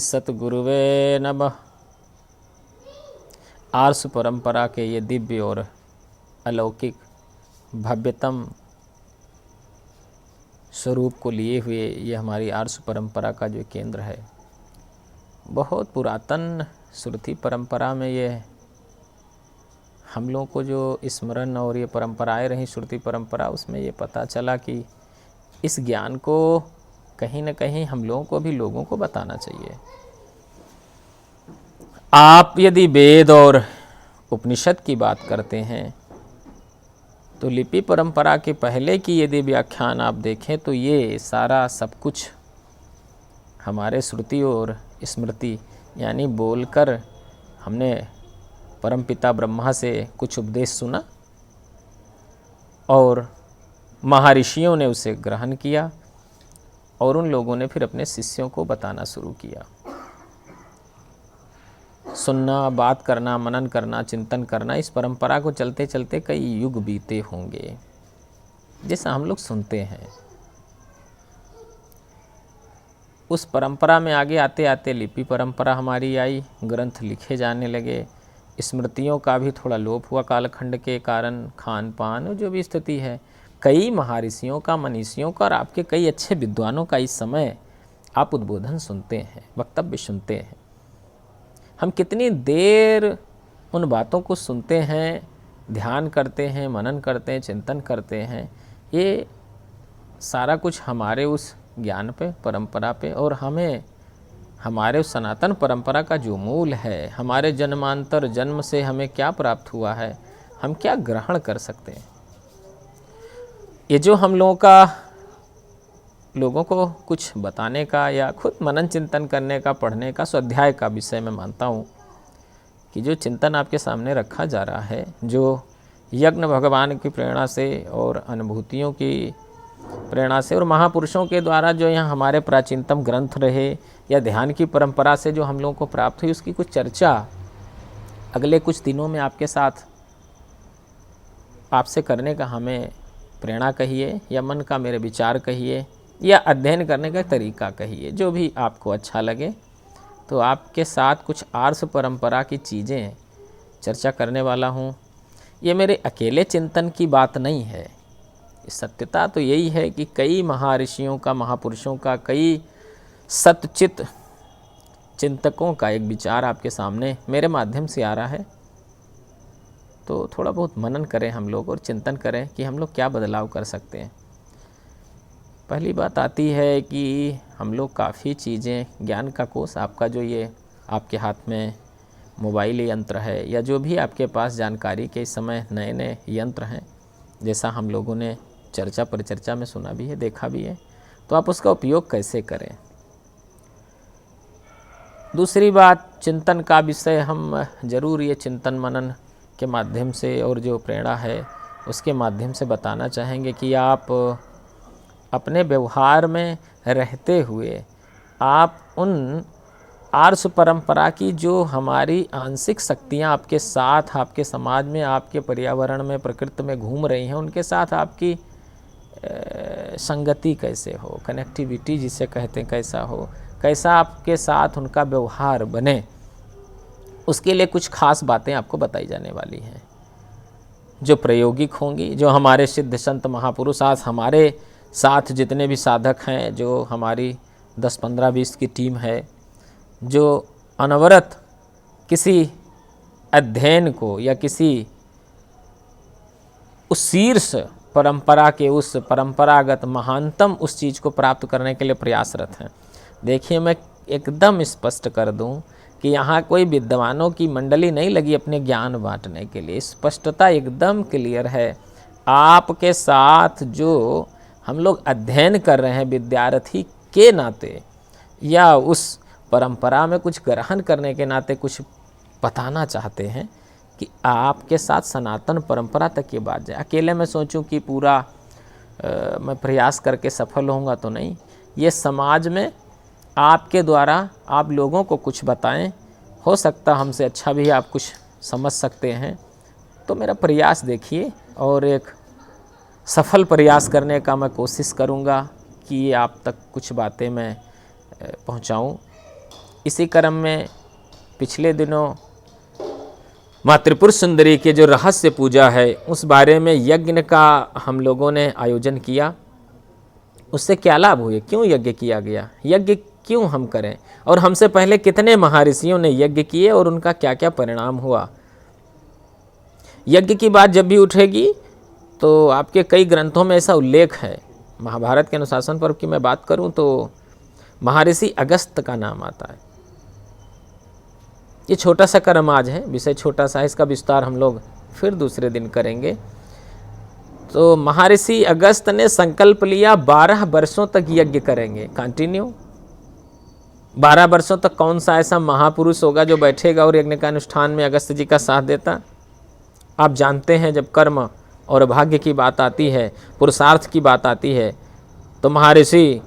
सतगुरुवे नमः। आर्ष परंपरा के ये दिव्य और अलौकिक भव्यतम स्वरूप को लिए हुए ये हमारी आर्ष परंपरा का जो केंद्र है, बहुत पुरातन श्रुति परंपरा में ये हम लोगों को जो स्मरण और ये परंपराएं रही श्रुति परंपरा, उसमें ये पता चला कि इस ज्ञान को कहीं न कहीं हम लोगों को भी लोगों को बताना चाहिए। आप यदि वेद और उपनिषद की बात करते हैं तो लिपि परंपरा के पहले की यदि व्याख्यान आप देखें तो ये सारा सब कुछ हमारे श्रुति और स्मृति यानी बोलकर हमने परमपिता ब्रह्मा से कुछ उपदेश सुना और महर्षियों ने उसे ग्रहण किया और उन लोगों ने फिर अपने शिष्यों को बताना शुरू किया। सुनना, बात करना, मनन करना, चिंतन करना, इस परंपरा को चलते चलते कई युग बीते होंगे, जैसा हम लोग सुनते हैं। उस परंपरा में आगे आते आते लिपि परंपरा हमारी आई, ग्रंथ लिखे जाने लगे, स्मृतियों का भी थोड़ा लोप हुआ कालखंड के कारण, खान पान जो भी स्थिति है, कई महर्षियों का, मनीषियों का और आपके कई अच्छे विद्वानों का इस समय आप उद्बोधन सुनते हैं, वक्तव्य सुनते हैं। हम कितनी देर उन बातों को सुनते हैं, ध्यान करते हैं, मनन करते हैं, चिंतन करते हैं, ये सारा कुछ हमारे उस ज्ञान पे, परंपरा पे और हमें हमारे उस सनातन परंपरा का जो मूल है, हमारे जन्मांतर जन्म से हमें क्या प्राप्त हुआ है, हम क्या ग्रहण कर सकते हैं। ये जो हम लोगों का लोगों को कुछ बताने का या खुद मनन चिंतन करने का, पढ़ने का, स्वाध्याय का विषय मैं मानता हूँ कि जो चिंतन आपके सामने रखा जा रहा है, जो यज्ञ भगवान की प्रेरणा से और अनुभूतियों की प्रेरणा से और महापुरुषों के द्वारा जो यहाँ हमारे प्राचीनतम ग्रंथ रहे या ध्यान की परंपरा से जो हम लोगों को प्राप्त हुई, उसकी कुछ चर्चा अगले कुछ दिनों में आपके साथ आपसे करने का हमें प्रेरणा कहिए या मन का मेरे विचार कहिए या अध्ययन करने का तरीका कहिए, जो भी आपको अच्छा लगे। तो आपके साथ कुछ आर्ष परंपरा की चीज़ें चर्चा करने वाला हूँ। ये मेरे अकेले चिंतन की बात नहीं है, सत्यता तो यही है कि कई महर्षियों का, महापुरुषों का, कई सतचित चिंतकों का एक विचार आपके सामने मेरे माध्यम से आ रहा है। तो थोड़ा बहुत मनन करें हम लोग और चिंतन करें कि हम लोग क्या बदलाव कर सकते हैं। पहली बात आती है कि हम लोग काफ़ी चीज़ें, ज्ञान का कोष आपका जो ये आपके हाथ में मोबाइल यंत्र है या जो भी आपके पास जानकारी के इस समय नए नए यंत्र हैं, जैसा हम लोगों ने चर्चा परिचर्चा में सुना भी है, देखा भी है, तो आप उसका उपयोग कैसे करें। दूसरी बात, चिंतन का विषय हम जरूर ये चिंतन मनन के माध्यम से और जो प्रेरणा है उसके माध्यम से बताना चाहेंगे कि आप अपने व्यवहार में रहते हुए आप उन आर्ष परंपरा की जो हमारी आंशिक शक्तियाँ आपके साथ, आपके समाज में, आपके पर्यावरण में, प्रकृति में घूम रही हैं, उनके साथ आपकी संगति कैसे हो, कनेक्टिविटी जिसे कहते हैं कैसा हो, कैसा आपके साथ उनका व्यवहार बने, उसके लिए कुछ खास बातें आपको बताई जाने वाली हैं जो प्रायोगिक होंगी। जो हमारे सिद्ध संत महापुरुष आज हमारे साथ जितने भी साधक हैं, जो हमारी 10, 15, 20 की टीम है, जो अनवरत किसी अध्ययन को या किसी उस शीर्ष परंपरा के, उस परंपरागत महानतम उस चीज़ को प्राप्त करने के लिए प्रयासरत हैं। देखिए, मैं एकदम स्पष्ट कर दूं कि यहाँ कोई विद्वानों की मंडली नहीं लगी अपने ज्ञान बांटने के लिए, स्पष्टता एकदम क्लियर है। आपके साथ जो हम लोग अध्ययन कर रहे हैं विद्यार्थी के नाते या उस परंपरा में कुछ ग्रहण करने के नाते कुछ बताना चाहते हैं कि आपके साथ सनातन परंपरा तक ये बात जाए। अकेले मैं सोचूं कि पूरा मैं प्रयास करके सफल होऊंगा तो नहीं, ये समाज में आपके द्वारा आप लोगों को कुछ बताएं, हो सकता हमसे अच्छा भी आप कुछ समझ सकते हैं। तो मेरा प्रयास देखिए और एक सफल प्रयास करने का मैं कोशिश करूंगा कि आप तक कुछ बातें मैं पहुंचाऊं। इसी क्रम में पिछले दिनों माँ त्रिपुर सुंदरी के जो रहस्य पूजा है उस बारे में यज्ञ का हम लोगों ने आयोजन किया। उससे क्या लाभ हुए, क्यों यज्ञ किया गया, यज्ञ क्यों हम करें, और हमसे पहले कितने महर्षियों ने यज्ञ किए और उनका क्या क्या परिणाम हुआ। यज्ञ की बात जब भी उठेगी तो आपके कई ग्रंथों में ऐसा उल्लेख है। महाभारत के अनुशासन पर्व की मैं बात करूं तो महर्षि अगस्त का नाम आता है। ये छोटा सा कर्म आज है, विषय छोटा सा है, इसका विस्तार हम लोग फिर दूसरे दिन करेंगे। तो महर्षि अगस्त ने संकल्प लिया 12 वर्षों तक यज्ञ करेंगे, कंटिन्यू 12 वर्षों तक। कौन सा ऐसा महापुरुष होगा जो बैठेगा और यज्ञ का अनुष्ठान में अगस्त जी का साथ देता। आप जानते हैं जब कर्म और भाग्य की बात आती है, पुरुषार्थ की बात आती है, तो महर्षि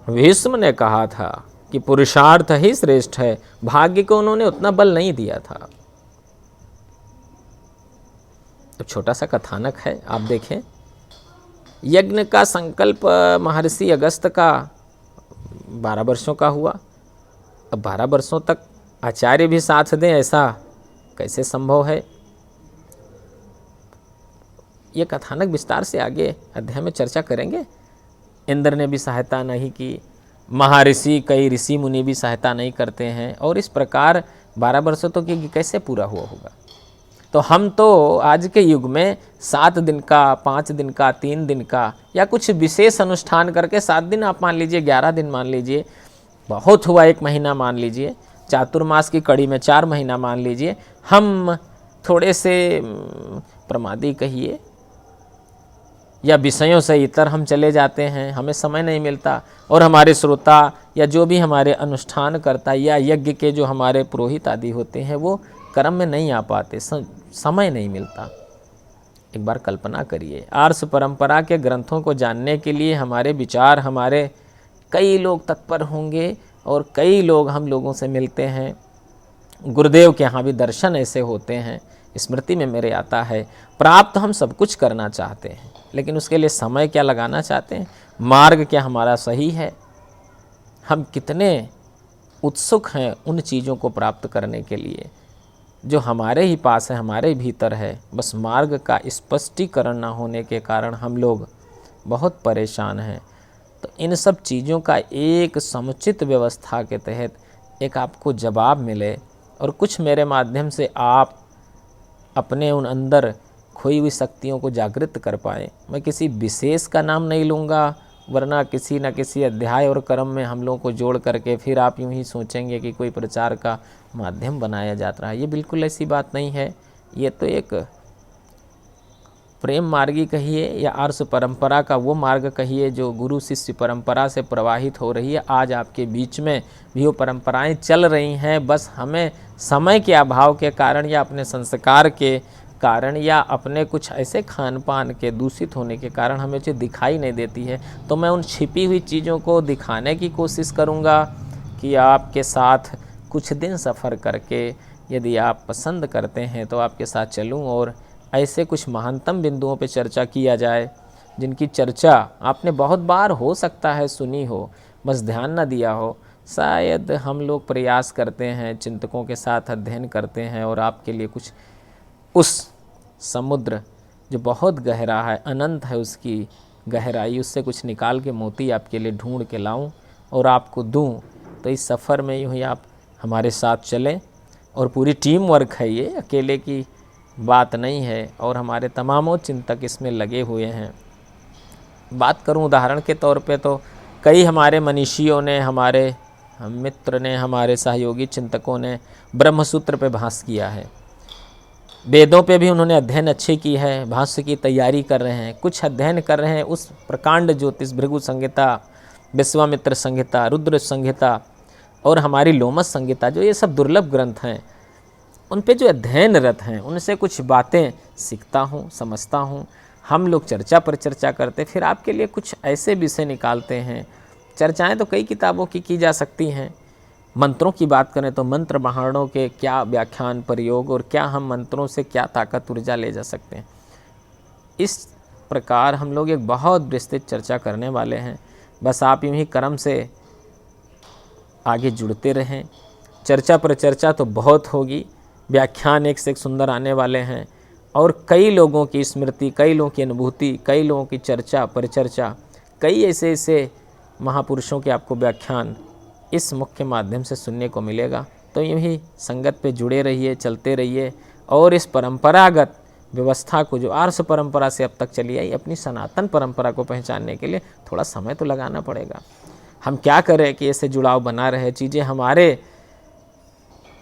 भीष्म ने कहा था कि पुरुषार्थ ही श्रेष्ठ है, भाग्य को उन्होंने उतना बल नहीं दिया था। तो छोटा सा कथानक है, आप देखें। यज्ञ का संकल्प महर्षि अगस्त का 12 वर्षों का हुआ। अब 12 वर्षों तक आचार्य भी साथ दें, ऐसा कैसे संभव है। ये कथानक विस्तार से आगे अध्याय में चर्चा करेंगे। इंद्र ने भी सहायता नहीं की, महर्षि कई ऋषि मुनि भी सहायता नहीं करते हैं, और इस प्रकार 12 वर्षों तक यज्ञ कैसे पूरा हुआ होगा। तो हम तो आज के युग में 7 दिन का, 5 दिन का, 3 दिन का, या कुछ विशेष अनुष्ठान करके 7 दिन आप मान लीजिए, 11 दिन मान लीजिए, बहुत हुआ 1 महीना मान लीजिए, चातुर्मास की कड़ी में 4 महीना मान लीजिए, हम थोड़े से प्रमादी कहिए या विषयों से इतर हम चले जाते हैं, हमें समय नहीं मिलता, और हमारे श्रोता या जो भी हमारे अनुष्ठान करता या यज्ञ के जो हमारे पुरोहित आदि होते हैं वो कर्म में नहीं आ पाते, समय नहीं मिलता। एक बार कल्पना करिए, आर्ष परंपरा के ग्रंथों को जानने के लिए हमारे विचार, हमारे कई लोग तत्पर होंगे, और कई लोग हम लोगों से मिलते हैं। गुरुदेव के यहाँ भी दर्शन ऐसे होते हैं, स्मृति में मेरे आता है। प्राप्त हम सब कुछ करना चाहते हैं, लेकिन उसके लिए समय क्या लगाना चाहते हैं, मार्ग क्या हमारा सही है, हम कितने उत्सुक हैं उन चीज़ों को प्राप्त करने के लिए जो हमारे ही पास है, हमारे भीतर है। बस मार्ग का स्पष्टीकरण न होने के कारण हम लोग बहुत परेशान हैं। तो इन सब चीज़ों का एक समुचित व्यवस्था के तहत एक आपको जवाब मिले, और कुछ मेरे माध्यम से आप अपने उन अंदर खोई हुई शक्तियों को जागृत कर पाए। मैं किसी विशेष का नाम नहीं लूँगा, वरना किसी न किसी अध्याय और कर्म में हम लोगों को जोड़ करके फिर आप यूँ ही सोचेंगे कि कोई प्रचार का माध्यम बनाया जाता है। ये बिल्कुल ऐसी बात नहीं है। ये तो एक प्रेम मार्गी कहिए या आर्ष परंपरा का वो मार्ग कहिए जो गुरु शिष्य परंपरा से प्रवाहित हो रही है। आज आपके बीच में भी वो परंपराएं चल रही हैं, बस हमें समय के अभाव के कारण या अपने संस्कार के कारण या अपने कुछ ऐसे खान पान के दूषित होने के कारण हमें चीज़ दिखाई नहीं देती है। तो मैं उन छिपी हुई चीज़ों को दिखाने की कोशिश करूँगा कि आपके साथ कुछ दिन सफ़र करके, यदि आप पसंद करते हैं तो आपके साथ चलूँ और ऐसे कुछ महानतम बिंदुओं पे चर्चा किया जाए, जिनकी चर्चा आपने बहुत बार हो सकता है सुनी हो, बस ध्यान ना दिया हो। शायद हम लोग प्रयास करते हैं, चिंतकों के साथ अध्ययन करते हैं, और आपके लिए कुछ उस समुद्र जो बहुत गहरा है, अनंत है उसकी गहराई, उससे कुछ निकाल के मोती आपके लिए ढूंढ के लाऊं और आपको दूं। तो इस सफ़र में यूँ ही आप हमारे साथ चलें, और पूरी टीम वर्क है, ये अकेले की बात नहीं है, और हमारे तमामों चिंतक इसमें लगे हुए हैं। बात करूं उदाहरण के तौर पे तो कई हमारे मनीषियों ने, हमारे मित्र ने, हमारे सहयोगी चिंतकों ने ब्रह्मसूत्र पे भाष्य किया है। वेदों पे भी उन्होंने अध्ययन अच्छी की है, भाष्य की तैयारी कर रहे हैं, कुछ अध्ययन कर रहे हैं उस प्रकांड ज्योतिष, भृगु संहिता, विश्वामित्र संहिता, रुद्र संहिता और हमारी लोमस संहिता, जो ये सब दुर्लभ ग्रंथ हैं, उन पे जो अध्ययनरत हैं उनसे कुछ बातें सीखता हूँ, समझता हूँ। हम लोग चर्चा पर चर्चा करते, फिर आपके लिए कुछ ऐसे विषय निकालते हैं। चर्चाएं तो कई किताबों की जा सकती हैं। मंत्रों की बात करें तो मंत्र महारणों के क्या व्याख्यान, प्रयोग, और क्या हम मंत्रों से क्या ताकत, ऊर्जा ले जा सकते हैं। इस प्रकार हम लोग एक बहुत विस्तृत चर्चा करने वाले हैं। बस आप यूँ ही कर्म से आगे जुड़ते रहें। चर्चा पर चर्चा तो बहुत होगी, व्याख्यान एक से एक सुंदर आने वाले हैं और कई लोगों की स्मृति, कई लोगों की अनुभूति, कई लोगों की चर्चा परिचर्चा, कई ऐसे ऐसे महापुरुषों के आपको व्याख्यान इस मुख्य माध्यम से सुनने को मिलेगा। तो यूँ ही संगत पे जुड़े रहिए, चलते रहिए और इस परंपरागत व्यवस्था को जो आर्ष परंपरा से अब तक चली आई, अपनी सनातन परंपरा को पहचानने के लिए थोड़ा समय तो लगाना पड़ेगा। हम क्या करें कि ऐसे जुड़ाव बना रहे, चीज़ें हमारे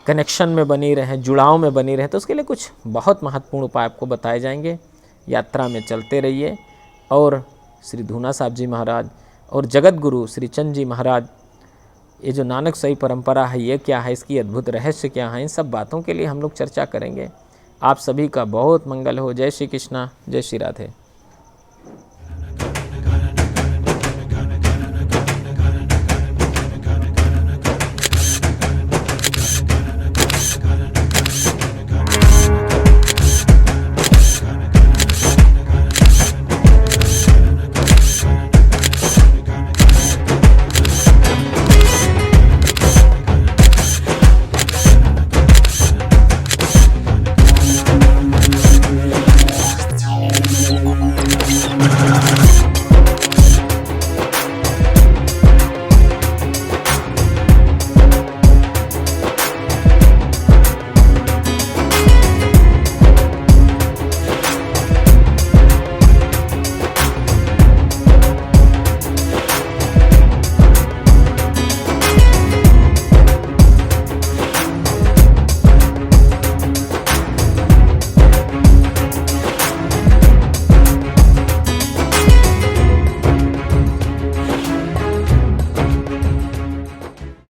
कनेक्शन में बनी रहें, जुड़ाव में बनी रहें, तो उसके लिए कुछ बहुत महत्वपूर्ण उपाय आपको बताए जाएंगे। यात्रा में चलते रहिए और श्री धूना साहब जी महाराज और जगत गुरु श्री चंद जी महाराज, ये जो नानक सही परंपरा है ये क्या है, इसकी अद्भुत रहस्य क्या है, इन सब बातों के लिए हम लोग चर्चा करेंगे। आप सभी का बहुत मंगल हो। जय श्री कृष्णा, जय श्री राधे।